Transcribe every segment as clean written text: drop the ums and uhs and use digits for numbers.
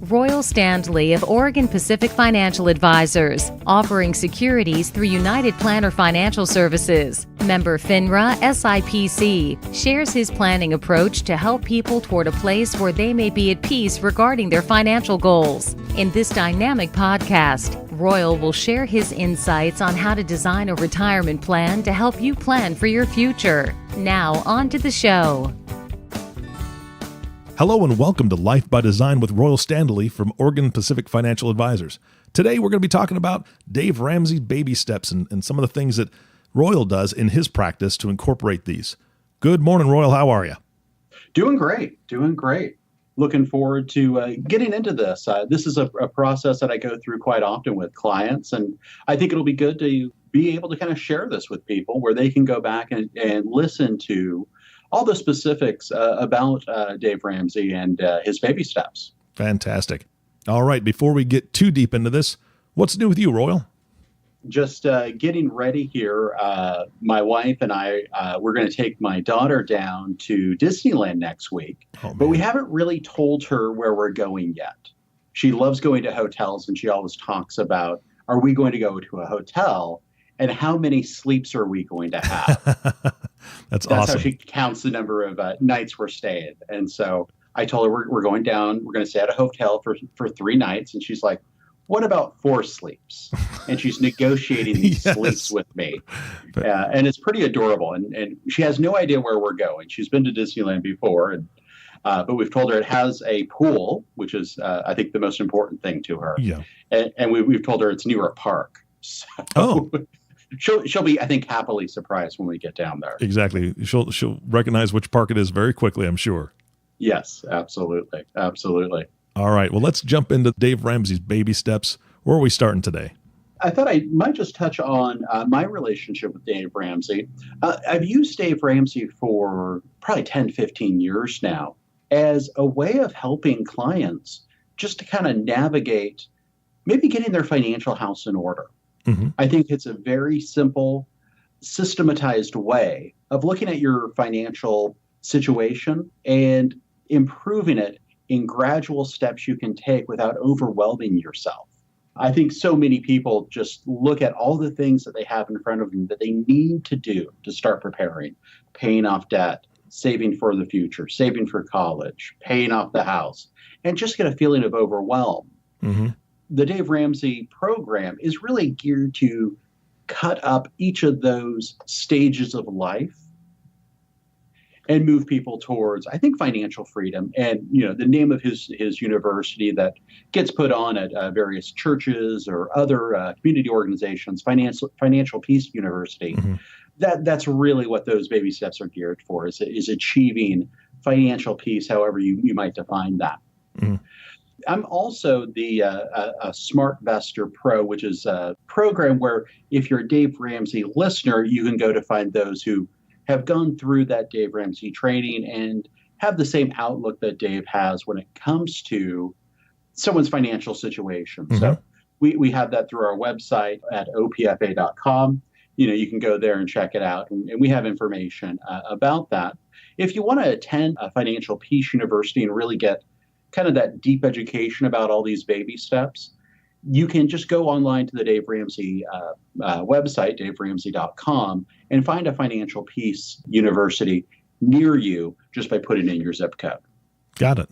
Royal Standley of Oregon Pacific Financial Advisors, offering securities through United Planner Financial Services. Member FINRA SIPC, shares his planning approach to help people toward a place where they may be at peace regarding their financial goals. In this dynamic podcast, Royal will share his insights on how to design a retirement plan to help you plan for your future. Now, on to the show. Hello and welcome to Life by Design with Royal Standley from Oregon Pacific Financial Advisors. Today we're going to be talking about Dave Ramsey Baby Steps and some of the things that Royal does in his practice to incorporate these. Good morning, Royal. How are you? Doing great. Looking forward to getting into this. This is a process that I go through quite often with clients, and I think it'll be good to be able to kind of share this with people where they can go back and listen to all the specifics about Dave Ramsey and his baby steps. Fantastic. All right, before we get too deep into this, what's new with you, Royal? Just getting ready here. My wife and I, we're going to take my daughter down to Disneyland next week, but we haven't really told her where we're going yet. She loves going to hotels, and she always talks about, are we going to go to a hotel, and how many sleeps are we going to have? That's awesome. awesome. How she counts the number of nights we're staying. And so I told her we're going down, we're going to stay at a hotel for 3 nights. And she's like, what about 4 sleeps? And she's negotiating these sleeps with me. And it's pretty adorable. And she has no idea where we're going. She's been to Disneyland before, but we've told her it has a pool, which is, I think, the most important thing to her. Yeah. And we've told her it's near a park. So she'll be, I think, happily surprised when we get down there. Exactly. She'll recognize which park it is very quickly, I'm sure. Yes, absolutely. All right. Well, let's jump into Dave Ramsey's Baby Steps. Where are we starting today? I thought I might just touch on my relationship with Dave Ramsey. I've used Dave Ramsey for probably 10, 15 years now as a way of helping clients just to kind of navigate maybe getting their financial house in order. Mm-hmm. I think it's a very simple, systematized way of looking at your financial situation and improving it in gradual steps you can take without overwhelming yourself. I think so many people just look at all the things that they have in front of them that they need to do to start preparing, paying off debt, saving for the future, saving for college, paying off the house, and just get a feeling of overwhelm. Mm-hmm. The Dave Ramsey program is really geared to cut up each of those stages of life and move people towards, I think, financial freedom. And, the name of his university that gets put on at various churches or other community organizations, Financial Peace University, mm-hmm. That's really what those baby steps are geared for, is achieving financial peace, however you might define that. Mm-hmm. I'm also the SmartVestor Pro, which is a program where if you're a Dave Ramsey listener, you can go to find those who have gone through that Dave Ramsey training and have the same outlook that Dave has when it comes to someone's financial situation. Mm-hmm. So we have that through our website at opfa.com. You can go there and check it out, and we have information about that. If you want to attend a Financial Peace University and really get kind of that deep education about all these baby steps, you can just go online to the Dave Ramsey website, daveramsey.com, and find a Financial Peace University near you just by putting in your zip code. Got it.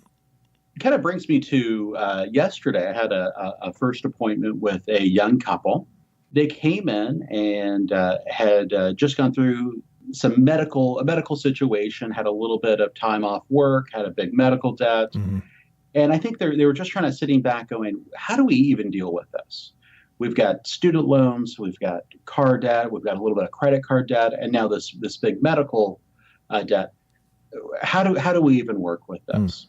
It kind of brings me to yesterday. I had a first appointment with a young couple. They came in and had just gone through a medical situation, had a little bit of time off work, had a big medical debt. Mm-hmm. And I think they were just kind of sitting back going, how do we even deal with this? We've got student loans, we've got car debt, we've got a little bit of credit card debt, and now this big medical debt. How do we even work with this?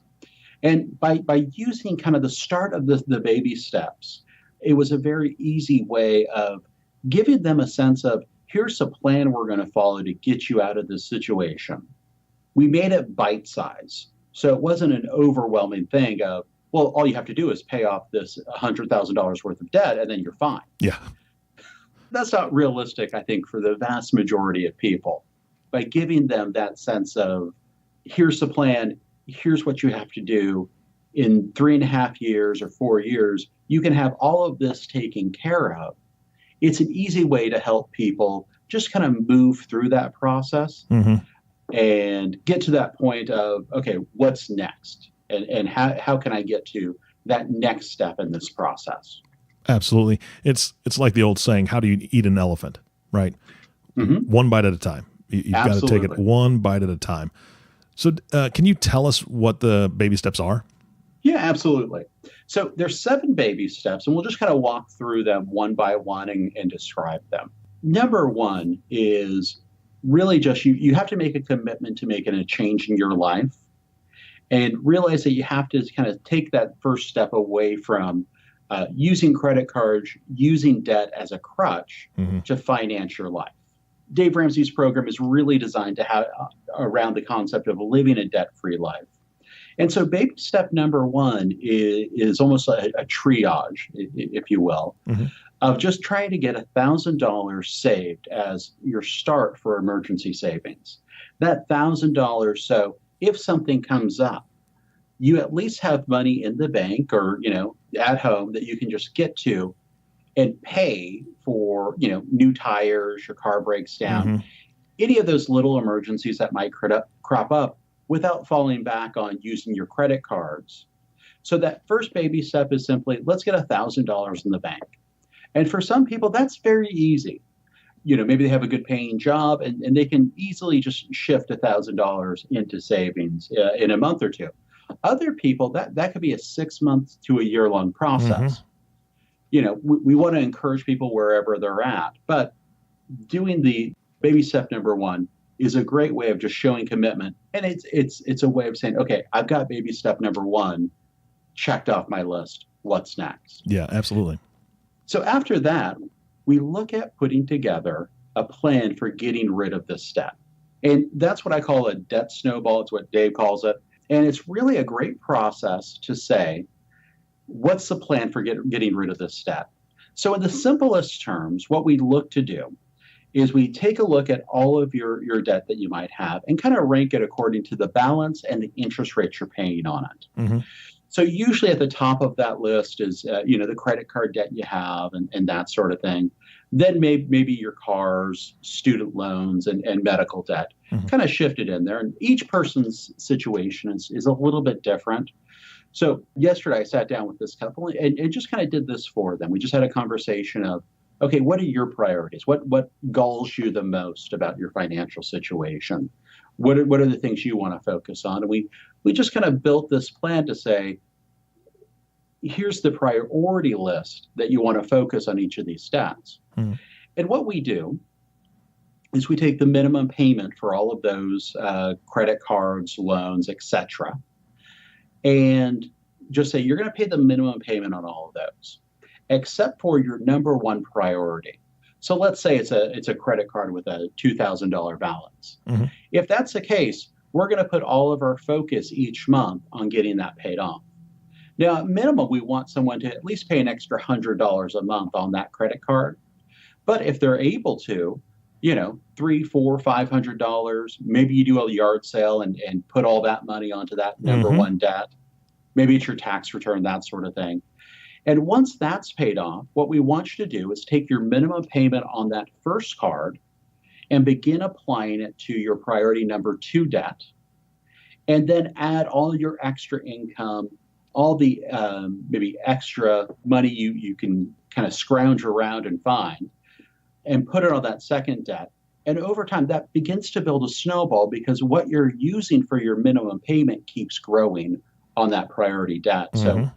And by using kind of the start of the baby steps, it was a very easy way of giving them a sense of, here's a plan we're going to follow to get you out of this situation. We made it bite-sized. So it wasn't an overwhelming thing of, well, all you have to do is pay off this $100,000 worth of debt and then you're fine. Yeah. That's not realistic, I think, for the vast majority of people. By giving them that sense of, here's the plan, here's what you have to do, in 3.5 years or 4 years, you can have all of this taken care of. It's an easy way to help people just kind of move through that process and get to that point of, okay, what's next? And how can I get to that next step in this process? Absolutely. It's like the old saying, how do you eat an elephant, right? One bite at a time. You've got to take it one bite at a time. So can you tell us what the baby steps are? Yeah, absolutely. So there's 7 baby steps, and we'll just kind of walk through them one by one and describe them. Number 1 is really just you have to make a commitment to making a change in your life and realize that you have to kind of take that first step away from using credit cards, using debt as a crutch to finance your life. Dave Ramsey's program is really designed to have around the concept of living a debt-free life. And so baby step number 1 is almost a triage, if you will, of just trying to get $1,000 saved as your start for emergency savings. That $1,000, so if something comes up, you at least have money in the bank or, at home that you can just get to and pay for, new tires, your car breaks down, any of those little emergencies that might crop up without falling back on using your credit cards. So that first baby step is simply, let's get $1,000 in the bank. And for some people, that's very easy. Maybe they have a good paying job and they can easily just shift $1,000 into savings in a month or two. Other people, that could be a 6 months to a year long process. We want to encourage people wherever they're at, but doing the baby step number 1 is a great way of just showing commitment. And it's a way of saying, okay, I've got baby step number 1 checked off my list. What's next? Yeah, absolutely. So after that, we look at putting together a plan for getting rid of this step. And that's what I call a debt snowball. It's what Dave calls it. And it's really a great process to say, what's the plan for getting rid of this step? So in the simplest terms, what we look to do is we take a look at all of your debt that you might have and kind of rank it according to the balance and the interest rates you're paying on it. So usually at the top of that list is, the credit card debt you have and that sort of thing. Then maybe your cars, student loans, and medical debt kind of shifted in there. And each person's situation is a little bit different. So yesterday I sat down with this couple and just kind of did this for them. We just had a conversation of, okay, what are your priorities? What galls you the most about your financial situation? What are the things you want to focus on? And we just kind of built this plan to say, here's the priority list that you want to focus on each of these stats. And what we do is we take the minimum payment for all of those credit cards, loans, etc., and just say you're going to pay the minimum payment on all of those, except for your number 1 priority. So let's say it's a credit card with a $2,000 balance. If that's the case, we're going to put all of our focus each month on getting that paid off. Now, at minimum, we want someone to at least pay an extra $100 a month on that credit card. But if they're able to, $300, $400, $500, maybe you do a yard sale and put all that money onto that number 1 debt. Maybe it's your tax return, that sort of thing. And once that's paid off, what we want you to do is take your minimum payment on that first card and begin applying it to your priority number 2 debt. And then add all your extra income, all the maybe extra money you can kind of scrounge around and find, and put it on that second debt. And over time, that begins to build a snowball because what you're using for your minimum payment keeps growing on that priority debt. So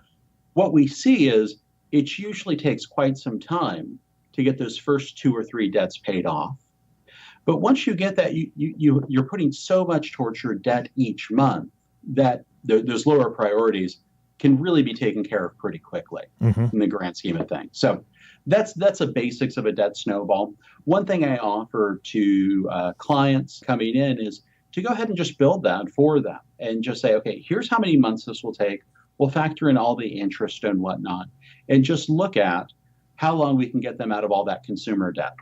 what we see is it usually takes quite some time to get those first 2 or 3 debts paid off. But once you get that, you're putting so much towards your debt each month that those lower priorities can really be taken care of pretty quickly in the grand scheme of things. So that's the basics of a debt snowball. One thing I offer to clients coming in is to go ahead and just build that for them and just say, okay, here's how many months this will take. We'll factor in all the interest and whatnot, and just look at how long we can get them out of all that consumer debt.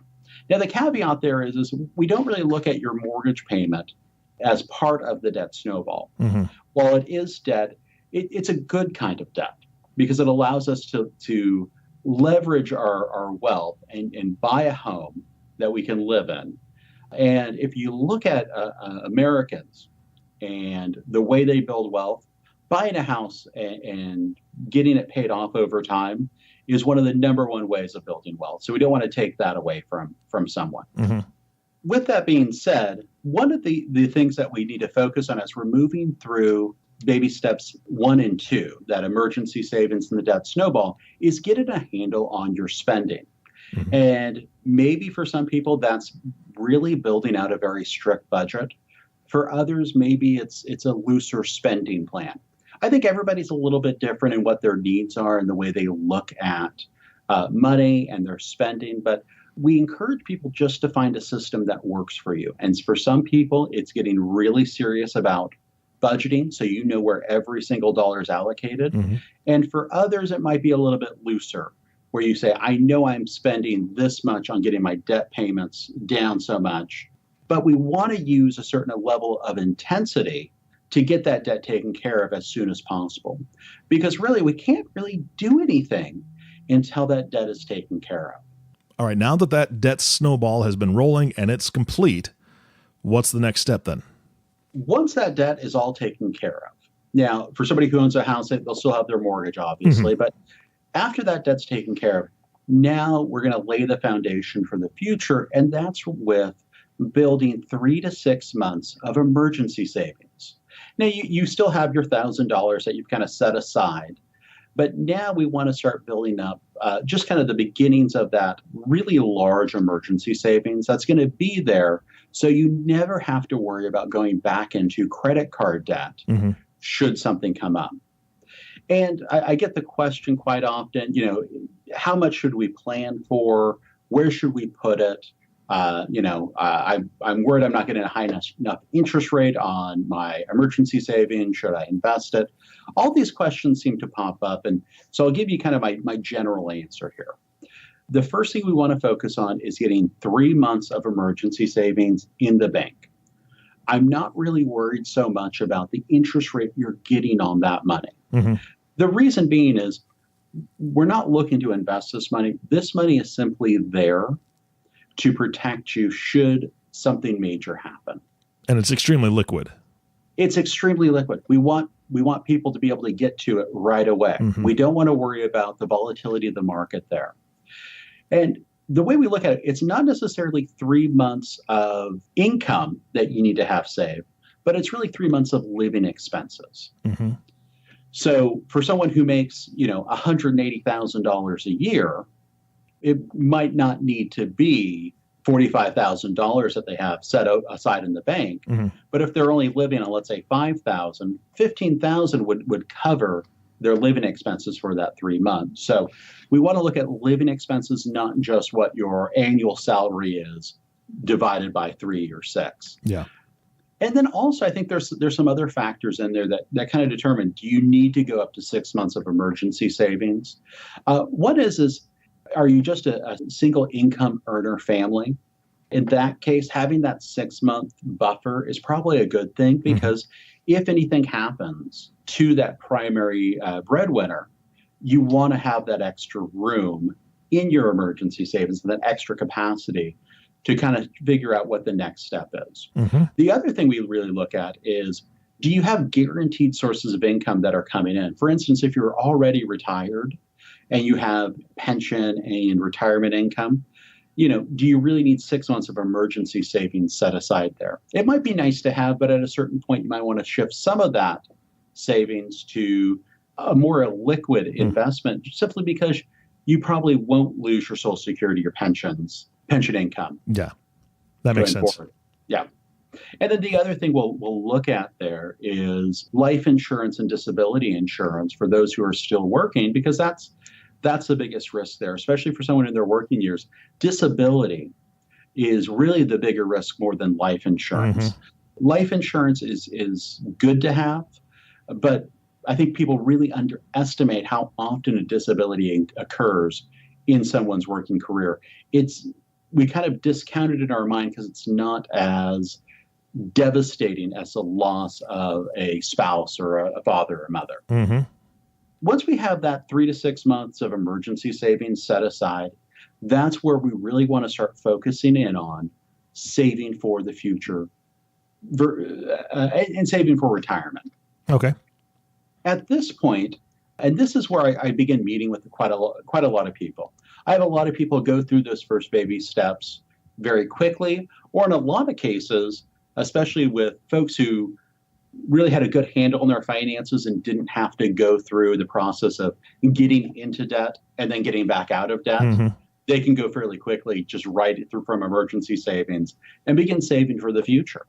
Now, the caveat there is we don't really look at your mortgage payment as part of the debt snowball. While it is debt, it's a good kind of debt because it allows us to leverage our wealth and buy a home that we can live in. And if you look at Americans and the way they build wealth, buying a house and getting it paid off over time is one of the number one ways of building wealth. So we don't want to take that away from someone. Mm-hmm. With that being said, one of the things that we need to focus on as we're moving through baby steps 1 and 2, that emergency savings and the debt snowball, is getting a handle on your spending. Mm-hmm. And maybe for some people, that's really building out a very strict budget. For others, maybe it's a looser spending plan. I think everybody's a little bit different in what their needs are and the way they look at money and their spending. But we encourage people just to find a system that works for you. And for some people, it's getting really serious about budgeting, so you know where every single dollar is allocated. Mm-hmm. And for others, it might be a little bit looser, where you say, I know I'm spending this much on getting my debt payments down so much, but we want to use a certain level of intensity to get that debt taken care of as soon as possible. Because really, we can't really do anything until that debt is taken care of. All right, now that debt snowball has been rolling and it's complete, what's the next step then? Once that debt is all taken care of, now, for somebody who owns a house, they'll still have their mortgage, obviously, but after that debt's taken care of, now we're going to lay the foundation for the future, and that's with building 3 to 6 months of emergency savings. Now, you still have your $1,000 that you've kind of set aside, but now we want to start building up just kind of the beginnings of that really large emergency savings that's going to be there, so you never have to worry about going back into credit card debt should something come up. And I get the question quite often, how much should we plan for? Where should we put it? I'm worried I'm not getting a high enough interest rate on my emergency savings. Should I invest it? All these questions seem to pop up. And so I'll give you kind of my general answer here. The first thing we want to focus on is getting 3 months of emergency savings in the bank. I'm not really worried so much about the interest rate you're getting on that money. Mm-hmm. The reason being is we're not looking to invest this money. This money is simply there to protect you should something major happen. And it's extremely liquid. It's extremely liquid. We want people to be able to get to it right away. Mm-hmm. We don't want to worry about the volatility of the market there. And the way we look at it, it's not necessarily 3 months of income that you need to have saved, but it's really 3 months of living expenses. Mm-hmm. So for someone who makes, $180,000 a year, it might not need to be $45,000 that they have set aside in the bank. Mm-hmm. But if they're only living on, let's say, $5,000, $15,000 would cover their living expenses for that 3 months. So we want to look at living expenses, not just what your annual salary is divided by 3 or 6. Yeah. And then also, I think there's some other factors in there that kind of determine, do you need to go up to 6 months of emergency savings? One is are you just a single income earner family? In that case, having that 6-month buffer is probably a good thing, because if anything happens to that primary breadwinner, you want to have that extra room in your emergency savings and that extra capacity to kind of figure out what the next step is. Mm-hmm. The other thing we really look at is, do you have guaranteed sources of income that are coming in? For instance, if you're already retired and you have pension and retirement income, do you really need 6 months of emergency savings set aside there? It might be nice to have, but at a certain point, you might want to shift some of that savings to a more liquid investment, simply because you probably won't lose your Social Security or pension income. Yeah, that makes sense. Forward. Yeah. And then the other thing we'll look at there is life insurance and disability insurance for those who are still working, because that's the biggest risk there, especially for someone in their working years. Disability is really the bigger risk more than life insurance. Mm-hmm. Life insurance is good to have, but I think people really underestimate how often a disability occurs in someone's working career. We kind of discount it in our mind because it's not as devastating as the loss of a spouse or a father or mother. Mm-hmm. Once we have that 3 to 6 months of emergency savings set aside, that's where we really want to start focusing in on saving for the future and saving for retirement. Okay. At this point, and this is where I begin meeting with quite a lot of people. I have a lot of people go through those first baby steps very quickly, or in a lot of cases, especially with folks who really had a good handle on their finances and didn't have to go through the process of getting into debt and then getting back out of debt. Mm-hmm. They can go fairly quickly, just write it through from emergency savings and begin saving for the future.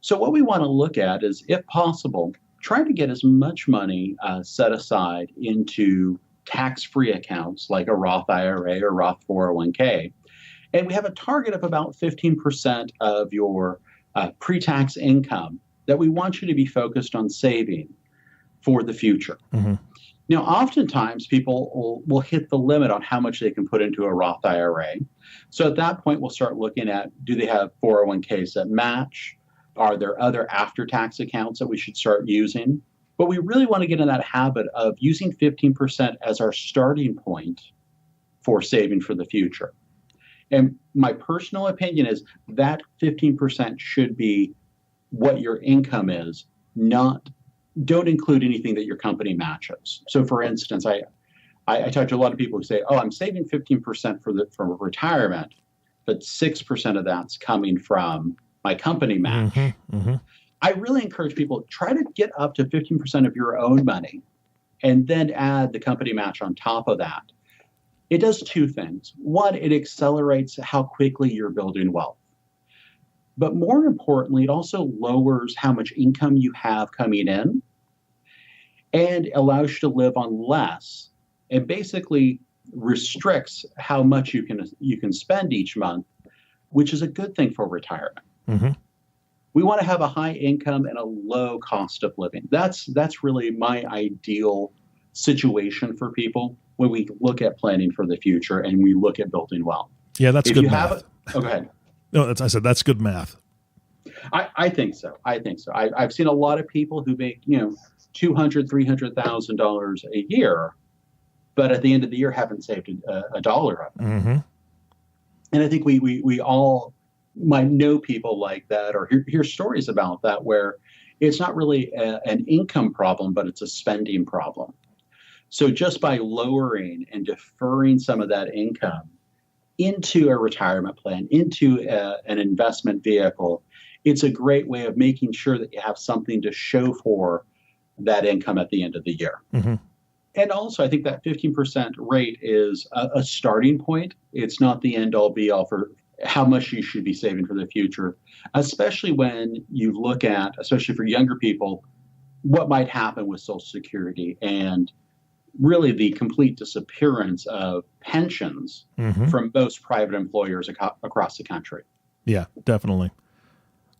So what we want to look at is, if possible, try to get as much money set aside into tax-free accounts like a Roth IRA or Roth 401k. And we have a target of about 15% of your pre-tax income that we want you to be focused on saving for the future. Mm-hmm. Now, oftentimes people will hit the limit on how much they can put into a Roth IRA. So at that point, we'll start looking at, do they have 401ks that match? Are there other after-tax accounts that we should start using? But we really want to get in that habit of using 15% as our starting point for saving for the future. And my personal opinion is that 15% should be what your income is, don't include anything that your company matches. So for instance, I talk to a lot of people who say, oh, I'm saving 15% for retirement, but 6% of that's coming from my company match. Mm-hmm. Mm-hmm. I really encourage people, try to get up to 15% of your own money and then add the company match on top of that. It does two things. One, it accelerates how quickly you're building wealth. But more importantly, it also lowers how much income you have coming in and allows you to live on less, and basically restricts how much you can spend each month, which is a good thing for retirement. Mm-hmm. We want to have a high income and a low cost of living. That's really my ideal situation for people when we look at planning for the future and we look at building wealth. Yeah, that's good math. Go ahead. No, I said that's good math. I think so. I've seen a lot of people who make $200,000, $300,000 a year, but at the end of the year haven't saved a dollar of it. Mm-hmm. And I think we all might know people like that, or hear stories about that, where it's not really an income problem, but it's a spending problem. So just by lowering and deferring some of that income into a retirement plan, into an investment vehicle, it's a great way of making sure that you have something to show for that income at the end of the year. Mm-hmm. And also, I think that 15% rate is a starting point. It's not the end-all, be-all for how much you should be saving for the future, especially when you look at, especially for younger people, what might happen with Social Security and really the complete disappearance of pensions Mm-hmm. from most private employers across the country. Yeah, definitely.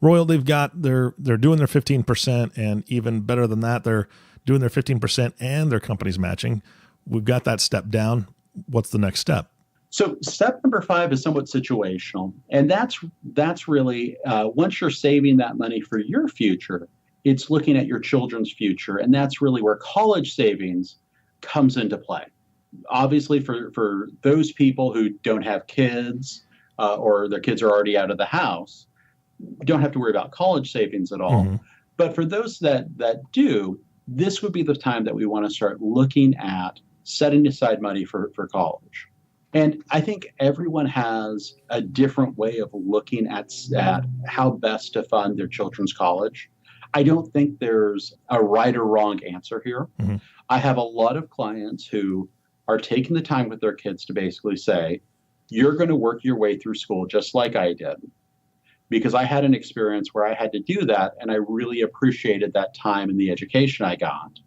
Royal, they're doing their 15%, and even better than that, they're doing their 15% and their company's matching. We've got that step down. What's the next step? So step number 5 is somewhat situational, and that's really once you're saving that money for your future, it's looking at your children's future, and that's really where college savings comes into play. Obviously, for those people who don't have kids or their kids are already out of the house, don't have to worry about college savings at all. Mm-hmm. But for those that do, this would be the time that we want to start looking at setting aside money for college. And I think everyone has a different way of looking at how best to fund their children's college. I don't think there's a right or wrong answer here. Mm-hmm. I have a lot of clients who are taking the time with their kids to basically say, you're going to work your way through school just like I did. Because I had an experience where I had to do that, and I really appreciated that time and the education I got.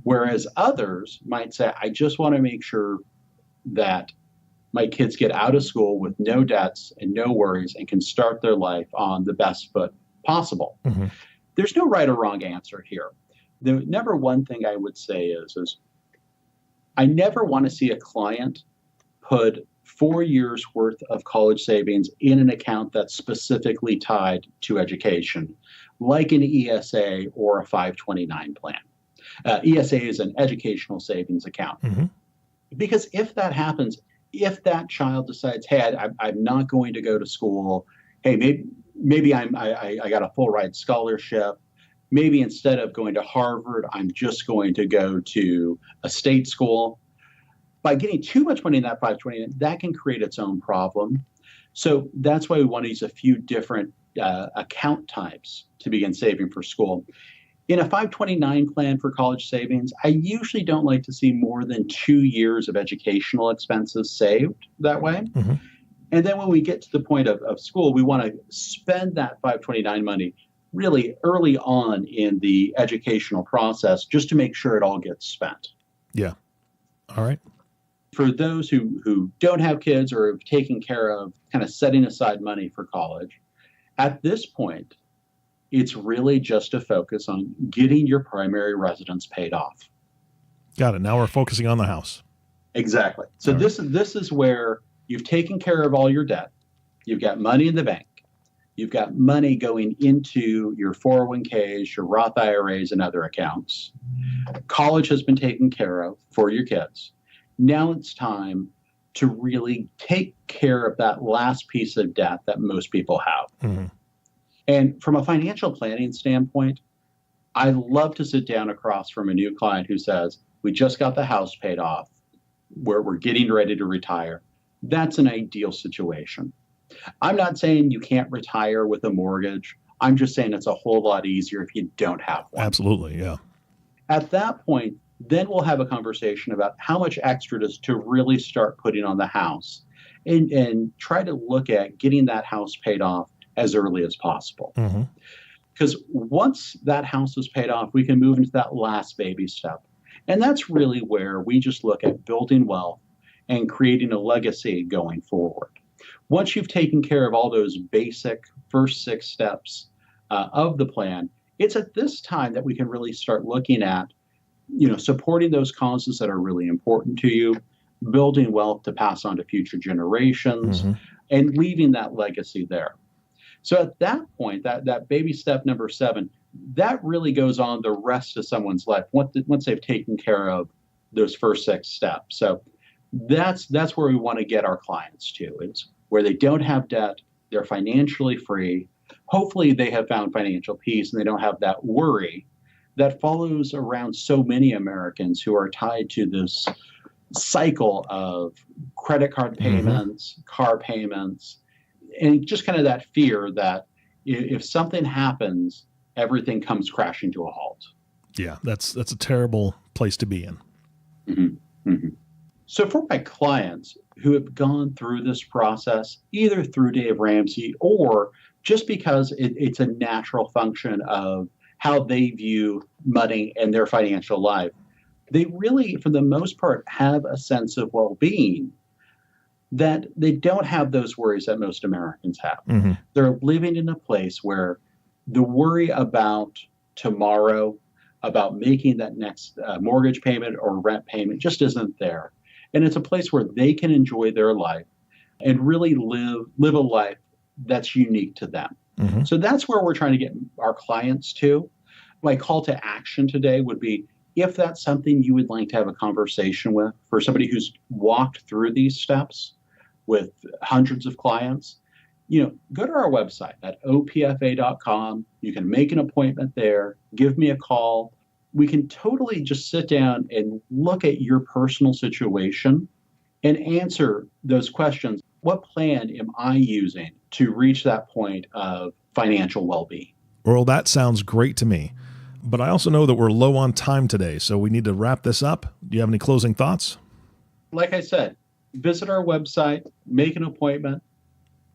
Whereas others might say, I just want to make sure that my kids get out of school with no debts and no worries and can start their life on the best foot possible. Mm-hmm. There's no right or wrong answer here. The number one thing I would say is I never want to see a client put 4 years worth of college savings in an account that's specifically tied to education, like an ESA or a 529 plan. ESA is an educational savings account. Mm-hmm. Because if that happens, if that child decides, hey, I'm not going to go to school, hey, maybe I got a full ride scholarship, maybe instead of going to Harvard, I'm just going to go to a state school. By getting too much money in that 529, that can create its own problem. So that's why we want to use a few different account types to begin saving for school. In a 529 plan for college savings, I usually don't like to see more than 2 years of educational expenses saved that way. Mm-hmm. And then when we get to the point of school, we want to spend that 529 money really early on in the educational process just to make sure it all gets spent. Yeah. All right. For those who don't have kids or have taken care of kind of setting aside money for college, at this point, it's really just a focus on getting your primary residence paid off. Got it. Now we're focusing on the house. Exactly. So All this is where you've taken care of all your debt. You've got money in the bank. You've got money going into your 401ks, your Roth IRAs, and other accounts. College has been taken care of for your kids. Now it's time to really take care of that last piece of debt that most people have. Mm-hmm. And from a financial planning standpoint, I love to sit down across from a new client who says, we just got the house paid off, we're getting ready to retire. That's an ideal situation. I'm not saying you can't retire with a mortgage. I'm just saying it's a whole lot easier if you don't have one. Absolutely, yeah. At that point, then we'll have a conversation about how much extra to really start putting on the house and try to look at getting that house paid off as early as possible. Mm-hmm. Because once that house is paid off, we can move into that last baby step. And that's really where we just look at building wealth and creating a legacy going forward. Once you've taken care of all those basic first 6 steps of the plan, it's at this time that we can really start looking at, supporting those causes that are really important to you, building wealth to pass on to future generations, Mm-hmm. and leaving that legacy there. So at that point, that baby step number 7, that really goes on the rest of someone's life once they've taken care of those first 6 steps. So that's where we want to get our clients to. It's where they don't have debt, they're financially free. Hopefully they have found financial peace and they don't have that worry that follows around so many Americans who are tied to this cycle of credit card payments, mm-hmm. car payments, and just kind of that fear that if something happens, everything comes crashing to a halt. Yeah, that's a terrible place to be in. Mm-hmm. Mm-hmm. So for my clients who have gone through this process, either through Dave Ramsey or just because it's a natural function of how they view money and their financial life, they really, for the most part, have a sense of well-being that they don't have those worries that most Americans have. Mm-hmm. They're living in a place where the worry about tomorrow, about making that next mortgage payment or rent payment just isn't there. And it's a place where they can enjoy their life and really live a life that's unique to them. Mm-hmm. So that's where we're trying to get our clients to. My call to action today would be, if that's something you would like to have a conversation with, for somebody who's walked through these steps with hundreds of clients, go to our website at opfa.com. You can make an appointment there, give me a call. We can totally just sit down and look at your personal situation and answer those questions. What plan am I using to reach that point of financial well-being? Well, that sounds great to me. But I also know that we're low on time today, so we need to wrap this up. Do you have any closing thoughts? Like I said, visit our website, make an appointment.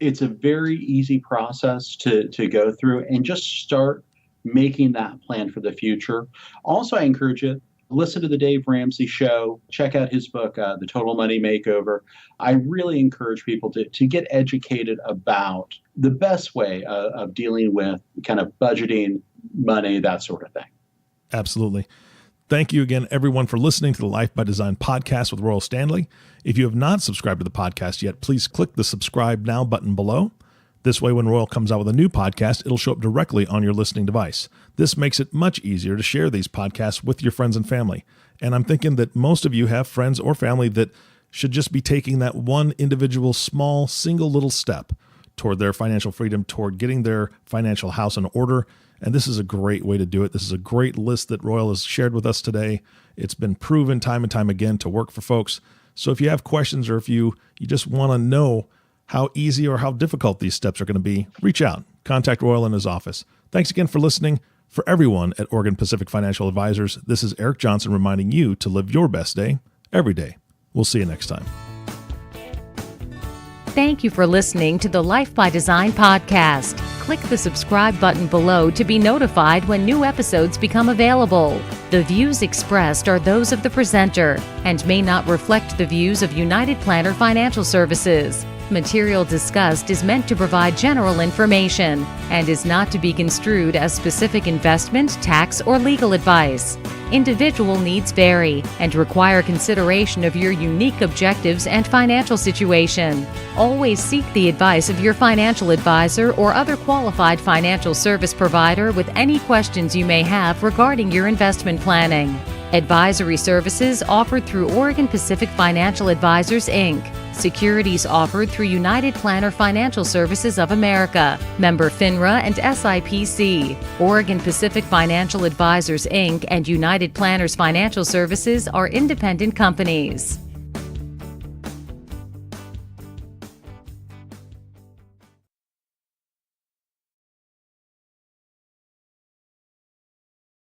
It's a very easy process to go through and just start making that plan for the future. Also, I encourage you, listen to the Dave Ramsey Show, check out his book, The Total Money Makeover. I really encourage people to get educated about the best way of dealing with kind of budgeting, money, that sort of thing. Absolutely. Thank you again, everyone, for listening to the Life by Design podcast with Royal Standley. If you have not subscribed to the podcast yet, please click the subscribe now button below. This way, when Royal comes out with a new podcast, it'll show up directly on your listening device. This makes it much easier to share these podcasts with your friends and family. And I'm thinking that most of you have friends or family that should just be taking that one individual, small, single little step toward their financial freedom, toward getting their financial house in order. And this is a great way to do it. This is a great list that Royal has shared with us today. It's been proven time and time again to work for folks. So if you have questions or if you just want to know how easy or how difficult these steps are going to be, reach out. Contact Royal in his office. Thanks again for listening. For everyone at Oregon Pacific Financial Advisors, this is Eric Johnson reminding you to live your best day every day. We'll see you next time. Thank you for listening to the Life by Design podcast. Click the subscribe button below to be notified when new episodes become available. The views expressed are those of the presenter and may not reflect the views of United Planner Financial Services. Material discussed is meant to provide general information and is not to be construed as specific investment, tax, or legal advice. Individual needs vary and require consideration of your unique objectives and financial situation. Always seek the advice of your financial advisor or other qualified financial service provider with any questions you may have regarding your investment planning. Advisory services offered through Oregon Pacific Financial Advisors, Inc. Securities offered through United Planner Financial Services of America, member FINRA and SIPC. Oregon Pacific Financial Advisors, Inc. and United Planners Financial Services are independent companies.